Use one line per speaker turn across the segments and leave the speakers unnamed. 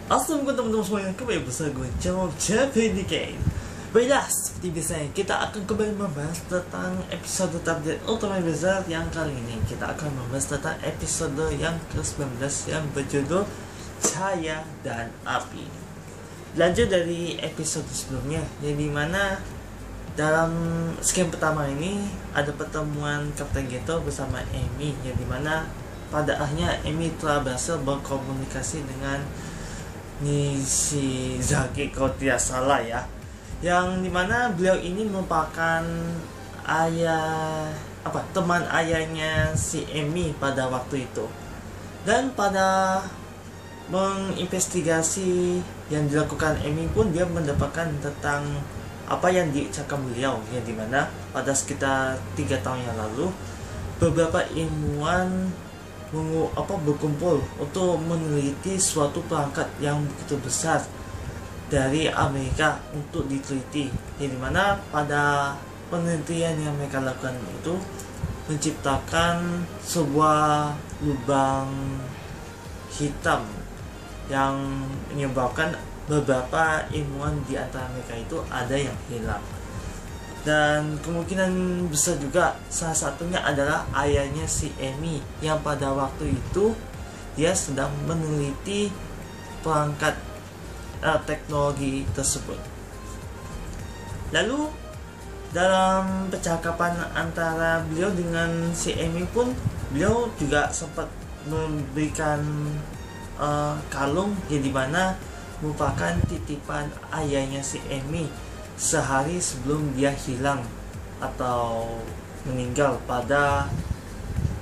Assalamualaikum teman-teman semuanya, kembali bersama gue Jawab Japanese. Baiklah, seperti biasanya kita akan kembali membahas tentang episode update Ultimate Wizard. Yang kali ini kita akan membahas tentang episode yang ke-19 yang berjudul Cahaya dan Api. Lanjut dari episode sebelumnya, yang dimana dalam scan pertama ini ada pertemuan Kapten Geto bersama Emi, yang dimana pada akhirnya Emi telah berhasil berkomunikasi dengan Nishizaki kalau tidak salah ya, yang dimana beliau ini merupakan teman ayahnya si Emi pada waktu itu. Dan pada menginvestigasi yang dilakukan Emi pun dia mendapatkan tentang apa yang diucapkan beliau, yang dimana pada sekitar 3 tahun yang lalu beberapa ilmuwan berkumpul untuk meneliti suatu perangkat yang begitu besar dari Amerika untuk diteliti, yang dimana pada penelitian yang mereka lakukan itu menciptakan sebuah lubang hitam yang menyebabkan beberapa ilmuwan di antara mereka itu ada yang hilang. Dan kemungkinan besar juga salah satunya adalah ayahnya si Emi, yang pada waktu itu dia sedang meneliti perangkat teknologi tersebut. Lalu dalam percakapan antara beliau dengan si Emi pun, beliau juga sempat memberikan kalung yang dimana merupakan titipan ayahnya si Emi sehari sebelum dia hilang atau meninggal pada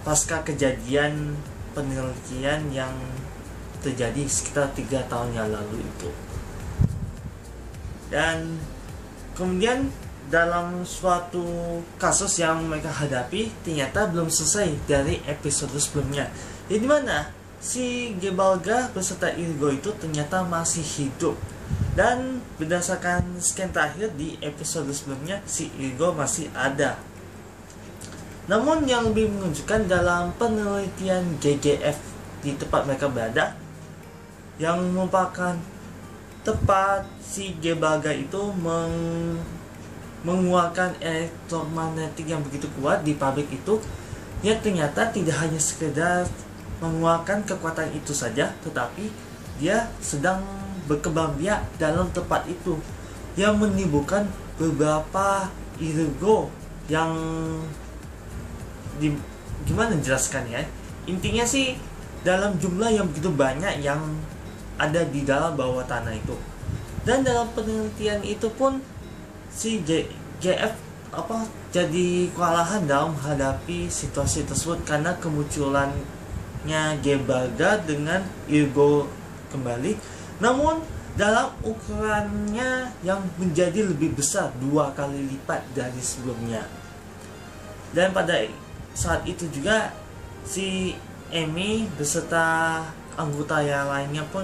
pasca kejadian penelitian yang terjadi sekitar 3 tahun yang lalu itu. Dan kemudian dalam suatu kasus yang mereka hadapi ternyata belum selesai dari episode sebelumnya, yang dimana si Gebalga beserta Irgo itu ternyata masih hidup. Dan berdasarkan scan terakhir di episode sebelumnya, si Irgo masih ada. Namun yang lebih menunjukkan dalam penelitian GGF di tempat mereka berada, yang merupakan tempat si Gebalga itu mengeluarkan elektromagnetik yang begitu kuat di pabrik itu, ya ternyata tidak hanya sekedar mengeluarkan kekuatan itu saja, tetapi dia sedang berkembang biak dalam tempat itu, yang menimbulkan beberapa Irgo yang gimana jelaskan ya, intinya sih dalam jumlah yang begitu banyak yang ada di dalam bawah tanah itu. Dan dalam penelitian itu pun si GF jadi kewalahan dalam menghadapi situasi tersebut karena kemunculannya Gebalga dengan Irgo kembali, namun dalam ukurannya yang menjadi lebih besar 2 kali lipat dari sebelumnya. Dan pada saat itu juga si Emi beserta anggota yang lainnya pun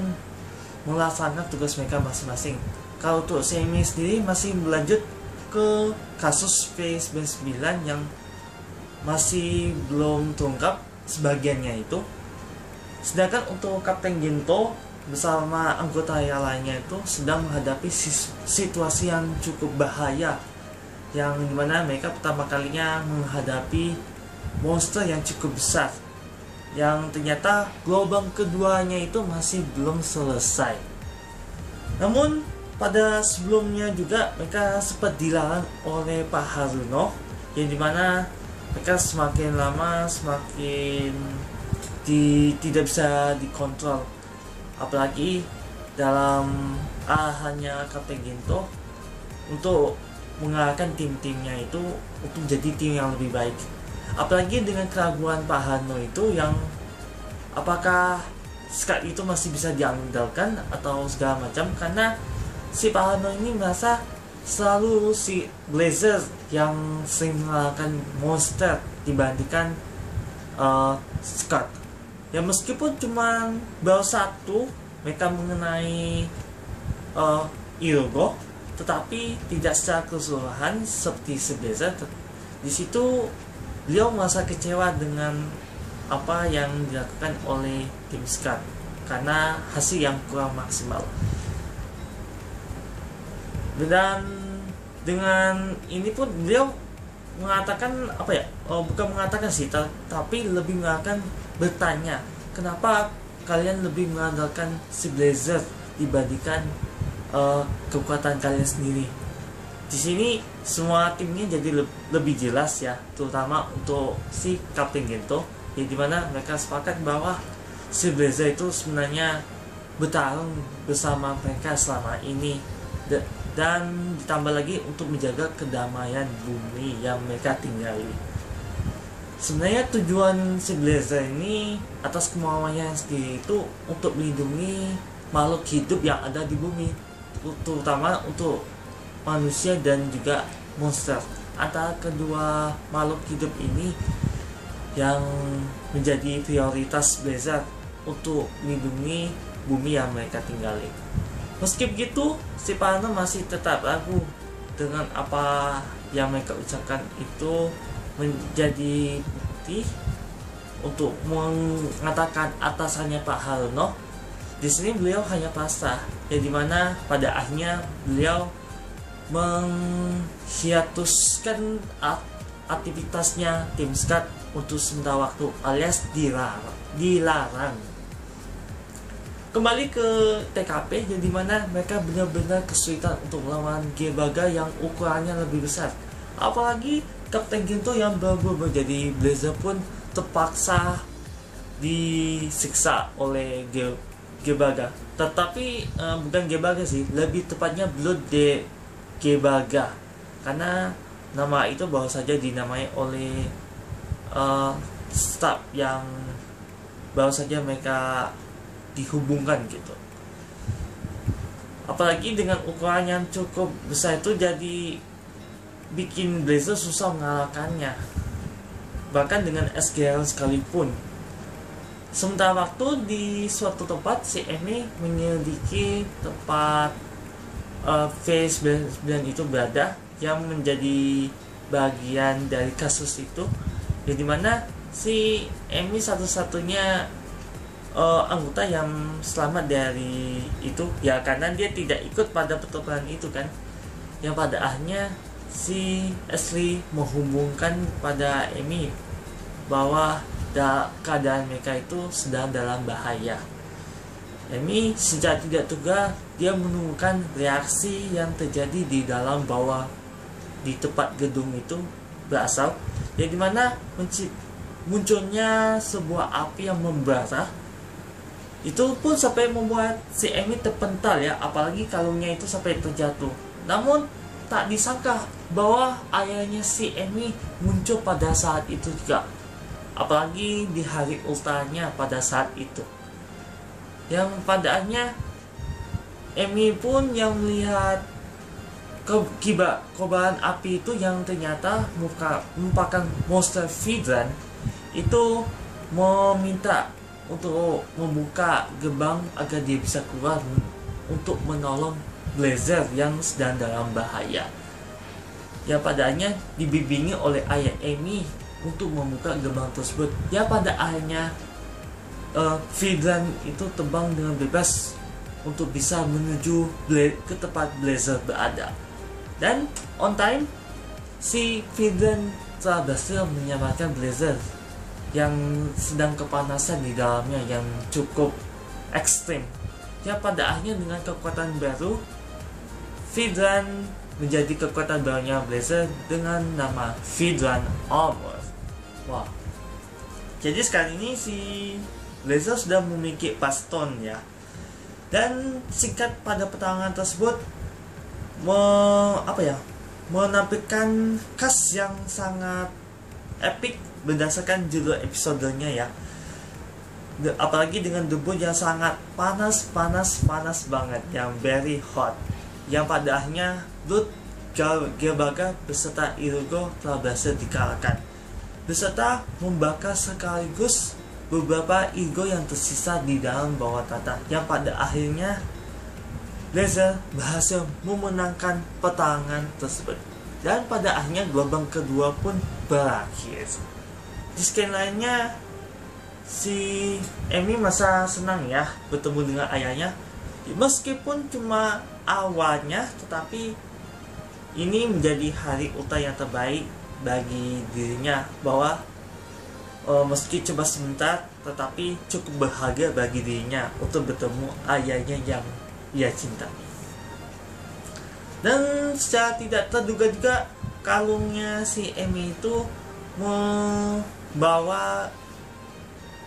melaksanakan tugas mereka masing-masing. Kalau untuk si Emi sendiri masih berlanjut ke kasus V99 yang masih belum terungkap sebagiannya itu. Sedangkan untuk Kapten Gento bersama anggota yang lainnya itu sedang menghadapi situasi yang cukup bahaya, yang dimana mereka pertama kalinya menghadapi monster yang cukup besar, yang ternyata gelombang keduanya itu masih belum selesai. Namun pada sebelumnya juga mereka sempat dilarang oleh Pak Haruno, yang dimana mereka semakin lama semakin tidak bisa dikontrol, apalagi dalam arahannya Kapten Gento untuk mengarahkan tim-timnya itu untuk jadi tim yang lebih baik. Apalagi dengan keraguan Pak Hano itu, yang apakah Scott itu masih bisa diandalkan atau segala macam, karena si Pak Hano ini merasa selalu si Blazer yang sering mengalahkan monster dibandingkan Scott. Ya meskipun cuma baru satu mereka mengenai Irgo, tetapi tidak secara keseluruhan seperti sebeza. Di situ beliau merasa kecewa dengan apa yang dilakukan oleh tim Scott. karena hasil yang kurang maksimal. Dan dengan ini pun beliau mengatakan apa ya, bukan mengatakan sih, tapi lebih mengatakan bertanya, kenapa kalian lebih mengandalkan si Blazer dibandingkan kekuatan kalian sendiri. Di sini semua timnya jadi lebih jelas ya, terutama untuk si Kapten Gento, ya dimana mereka sepakat bahwa si Blazer itu sebenarnya bertarung bersama mereka selama ini, dan ditambah lagi untuk menjaga kedamaian bumi yang mereka tinggali. Sebenarnya tujuan si Blazer ini atas kemauannya sendiri itu untuk melindungi makhluk hidup yang ada di bumi, terutama untuk manusia dan juga monster. Antara kedua makhluk hidup ini yang menjadi prioritas Blazer untuk melindungi bumi yang mereka tinggali. Meski begitu, si Parno masih tetap ragu dengan apa yang mereka ucapkan itu menjadi bukti untuk mengatakan atasannya Pak Harno. Di sini beliau hanya pasrah, ya dimana pada akhirnya beliau menghiatuskan aktivitasnya tim SCAD untuk sementara waktu, alias dilarang. Kembali ke TKP, yang dimana mereka benar-benar kesulitan untuk melawan Gebaga yang ukurannya lebih besar. Apalagi Kapten Gento yang baru menjadi Blazer pun terpaksa disiksa oleh Gebaga. Tetapi bukan Gebaga sih, lebih tepatnya Blood de Gebaga, karena nama itu baru saja dinamai oleh staff yang baru saja mereka dihubungkan gitu. Apalagi dengan ukuran yang cukup besar itu jadi bikin Blazer susah mengalahkannya, bahkan dengan SGL sekalipun. Sementara waktu di suatu tempat, si Emi menyelidiki tempat V99 itu berada, yang menjadi bagian dari kasus itu, ya dimana si Emi satu-satunya anggota yang selamat dari itu, ya karena dia tidak ikut pada pertempuran itu kan, yang pada akhirnya si Ashley menghubungkan pada Emi bahwa keadaan mereka itu sedang dalam bahaya. Emi secara tidak terduga dia menemukan reaksi yang terjadi di dalam bawah di tempat gedung itu berasal, ya dimana munculnya sebuah api yang membara. Itu pun sampai membuat si Emi terpental ya, apalagi kalungnya itu sampai terjatuh. Namun tak disangka bahwa ayahnya si Emi muncul pada saat itu juga, apalagi di hari ultanya pada saat itu, yang padahalnya Emi pun yang melihat kobaran api itu yang ternyata merupakan monster Vidran itu meminta untuk membuka gerbang agar dia bisa keluar untuk menolong Blazer yang sedang dalam bahaya. Ya padanya dibimbingi oleh ayah Emi untuk membuka gerbang tersebut. Ya pada akhirnya Vidran itu terbang dengan bebas untuk bisa menuju ke tempat Blazer berada. Dan on time si Vidran telah berhasil menyelamatkan Blazer yang sedang kepanasan di dalamnya yang cukup ekstrim. Ya pada akhirnya dengan kekuatan baru, Vidran menjadi kekuatan barunya Blazer dengan nama Vidran Armor. Wah. Jadi sekarang ini si Blazer sudah memiliki Baston ya. Dan singkat pada pertarungan tersebut menampilkan cast yang sangat epic berdasarkan judul episodenya ya. Apalagi dengan debut yang sangat panas banget, yang very hot, yang pada akhirnya Blood Gebaga beserta Irugo telah berhasil dikalahkan, beserta membakar sekaligus beberapa ego yang tersisa di dalam bawah tata, yang pada akhirnya Blazer berhasil memenangkan pertarungan tersebut. Dan pada akhirnya gelombang kedua pun berakhir. Di scan lainnya, si Emi masa senang ya bertemu dengan ayahnya, meskipun cuma awalnya, tetapi ini menjadi hari ulta yang terbaik bagi dirinya, bahwa meski cuma sebentar tetapi cukup berharga bagi dirinya untuk bertemu ayahnya yang ia cintai. Dan secara tidak terduga juga kalungnya si Emi itu membawa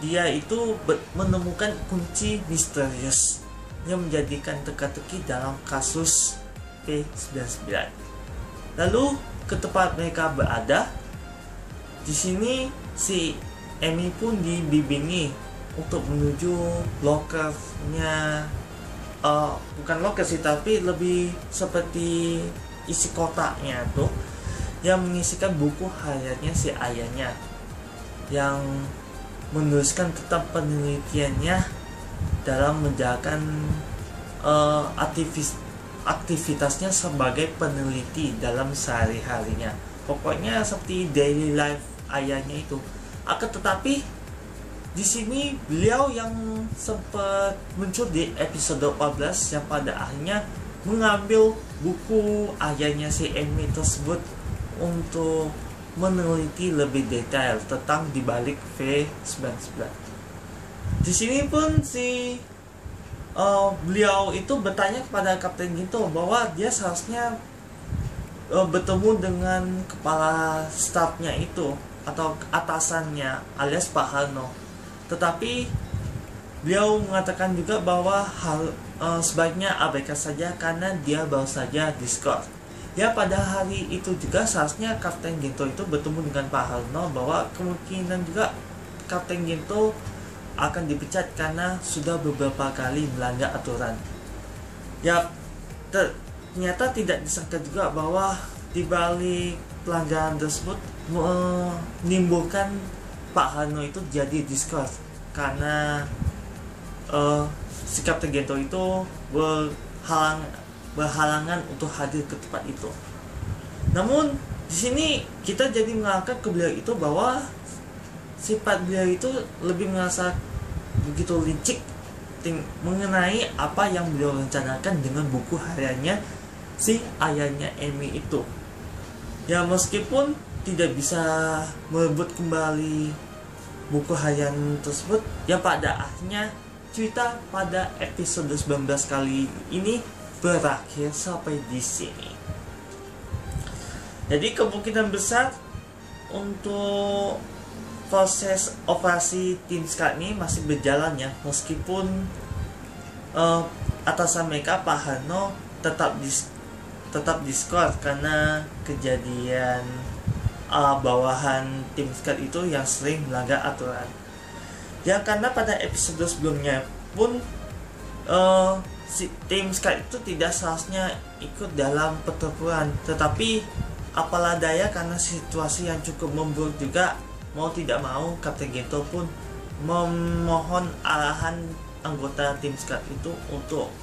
dia itu menemukan kunci misterius yang menjadikan teka-teki dalam kasus P99. Lalu ke tempat mereka berada, di sini si Emi pun dibimbingi untuk menuju lokernya, bukan loker sih, tapi lebih seperti isi kotaknya tuh yang mengisikan buku hariannya si ayahnya, yang menuliskan tentang penelitiannya dalam menjalankan aktivitasnya sebagai peneliti dalam sehari-harinya. Pokoknya seperti daily life ayahnya itu. Akan tetapi di sini beliau yang sempat muncul di episode 14 yang pada akhirnya mengambil buku ayahnya si Emi tersebut untuk meneliti lebih detail tentang dibalik V99. Di sini pun si beliau itu bertanya kepada Kapten Ginto bahwa dia seharusnya bertemu dengan kepala stafnya itu atau atasannya alias Pak Harno. Tetapi beliau mengatakan juga bahwa sebaiknya abaikan saja karena dia baru saja diskors. Ya, pada hari itu juga seharusnya Kapten Ginto itu bertemu dengan Pak Harno, bahwa kemungkinan juga Kapten Ginto akan dipecat karena sudah beberapa kali melanggar aturan. Ya, ternyata tidak disangka juga bahwa di balik pelanggaran tersebut menimbulkan Pak Harno itu jadi diskors karena si Kapten Ginto itu berhalangan untuk hadir ke tempat itu. Namun di sini kita jadi mengangkat ke beliau itu bahwa sifat beliau itu lebih merasa begitu licik mengenai apa yang beliau rencanakan dengan buku hariannya si ayahnya Emi itu. Ya, meskipun tidak bisa merebut kembali buku harian tersebut, ya pada akhirnya cerita pada episode 19 kali ini berakhir sampai di sini. Jadi kemungkinan besar untuk proses operasi tim Scar ini masih berjalan ya, meskipun atasan mereka Pak Harno tetap diskors karena kejadian bawahan tim Scar itu yang sering melanggar aturan. Ya, karena pada episode sebelumnya pun si tim Scar itu tidak seharusnya ikut dalam pertempuran, tetapi apalah daya karena situasi yang cukup memburuk juga, mau tidak mau Kapten Ginto pun memohon arahan anggota tim Scar itu untuk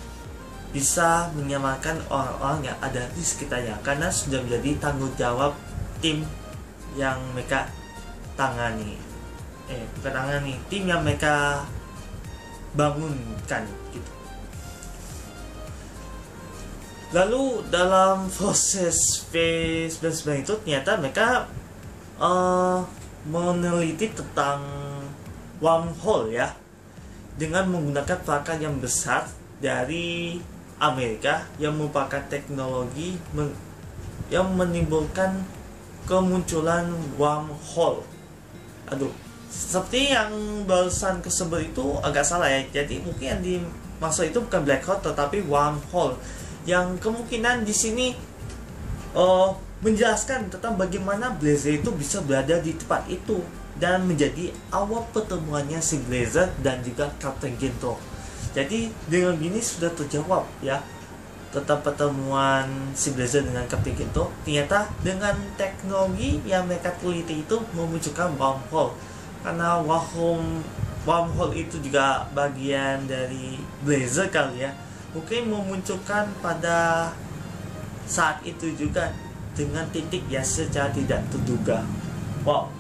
bisa menyelamatkan orang-orang yang ada di sekitarnya, karena sudah menjadi tanggung jawab tim yang mereka tangani, tim yang mereka bangunkan gitu. Lalu dalam proses V99 itu ternyata mereka meneliti tentang wormhole ya, dengan menggunakan perangkat yang besar dari Amerika yang merupakan teknologi yang menimbulkan kemunculan wormhole. Seperti yang barusan kesebut itu agak salah ya. Jadi mungkin yang dimaksud itu bukan black hole tetapi wormhole, yang kemungkinan di sini menjelaskan tentang bagaimana Blazer itu bisa berada di tempat itu dan menjadi awal pertemuannya si Blazer dan juga Kapten Ginto. Jadi dengan gini sudah terjawab ya tentang pertemuan si Blazer dengan Kapten Ginto. Ternyata dengan teknologi yang mereka teliti itu memunculkan wormhole, karena wormhole itu juga bagian dari Blazer kali ya. Mungkin memunculkan pada saat itu juga dengan titik yang secara tidak terduga. Wow.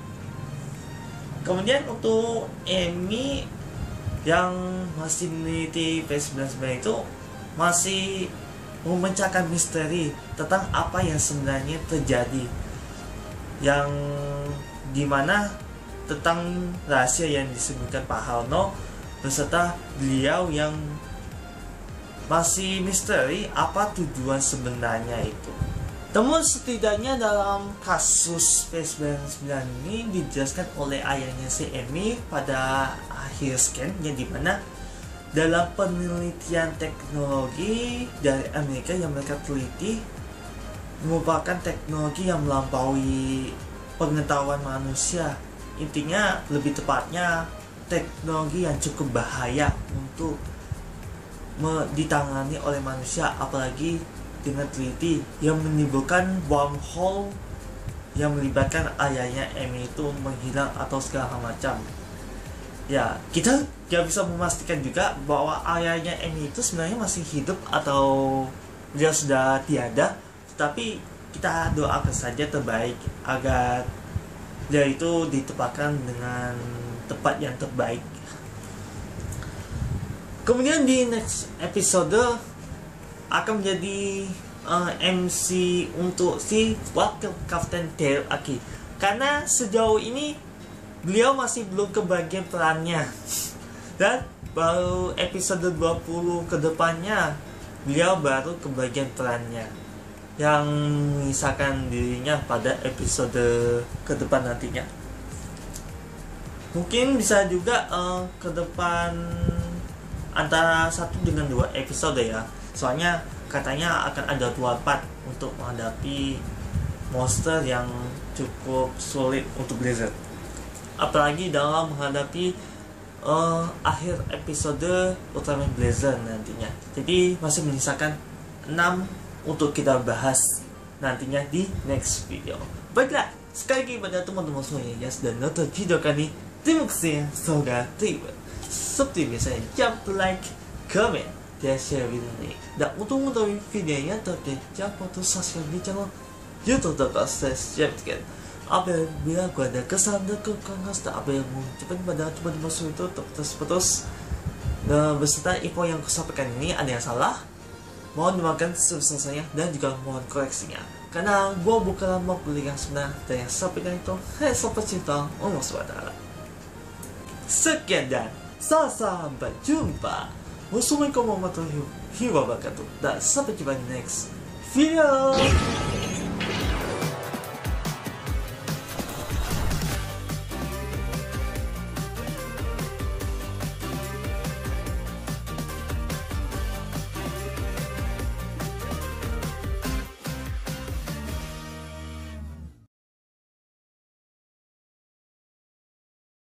Kemudian untuk Emi yang masih meneliti P99 itu masih memecahkan misteri tentang apa yang sebenarnya terjadi, yang dimana tentang rahasia yang disebutkan Pak Harno beserta beliau yang masih misteri apa tujuan sebenarnya itu. Namun setidaknya dalam kasus P99 ini dijelaskan oleh ayahnya si Emi pada akhir scan, yang dimana dalam penelitian teknologi dari Amerika yang mereka teliti merupakan teknologi yang melampaui pengetahuan manusia. Intinya lebih tepatnya teknologi yang cukup bahaya untuk ditangani oleh manusia, apalagi dengan teliti yang menimbulkan wormhole yang melibatkan ayahnya Emi itu menghilang atau segala macam. Ya, kita gak bisa memastikan juga bahwa ayahnya Emi itu sebenarnya masih hidup atau dia sudah tiada, tetapi kita doakan saja terbaik agar dia itu ditempatkan dengan tempat yang terbaik. Kemudian di next episode akan menjadi MC untuk si wakil Kapten Tail Aki, karena sejauh ini beliau masih belum kebagian perannya dan baru episode 20 kedepannya beliau baru kebagian perannya yang mengisahkan dirinya pada episode ke depan nantinya. Mungkin bisa juga ke depan antara 1 dengan 2 episode ya, soalnya katanya akan ada 2 part untuk menghadapi monster yang cukup sulit untuk Blizzard, apalagi dalam menghadapi akhir episode Ultraman Blizzard nantinya. Jadi masih menyisakan 6 untuk kita bahas nantinya di next video. Baiklah, sekali lagi pada teman-teman semuanya yang sudah nonton video kali, terima kasih semoga terhibur. Seperti biasanya, jangan lupa like, comment, dan share video ini. Dan untuk mengetahui videonya terkait, jangan lupa untuk subscribe di channel youtube.com/JamTicket. Apabila gue ada kesan dan kekurangan serta apa yang mengucapkan pada teman-teman semua itu terputus beserta info yang kusampaikan ini ada yang salah, mohon dimaafkan sebesar-besarnya dan juga mohon koreksinya, karena gue bukanlah makhluk yang sebenar dan yang sampaikan itu hanya sampai cinta Allah SWT. Sekian dan sampai jumpa. Wassalamualaikum warahmatullahi wabarakatuh, dan sampai jumpa di next video.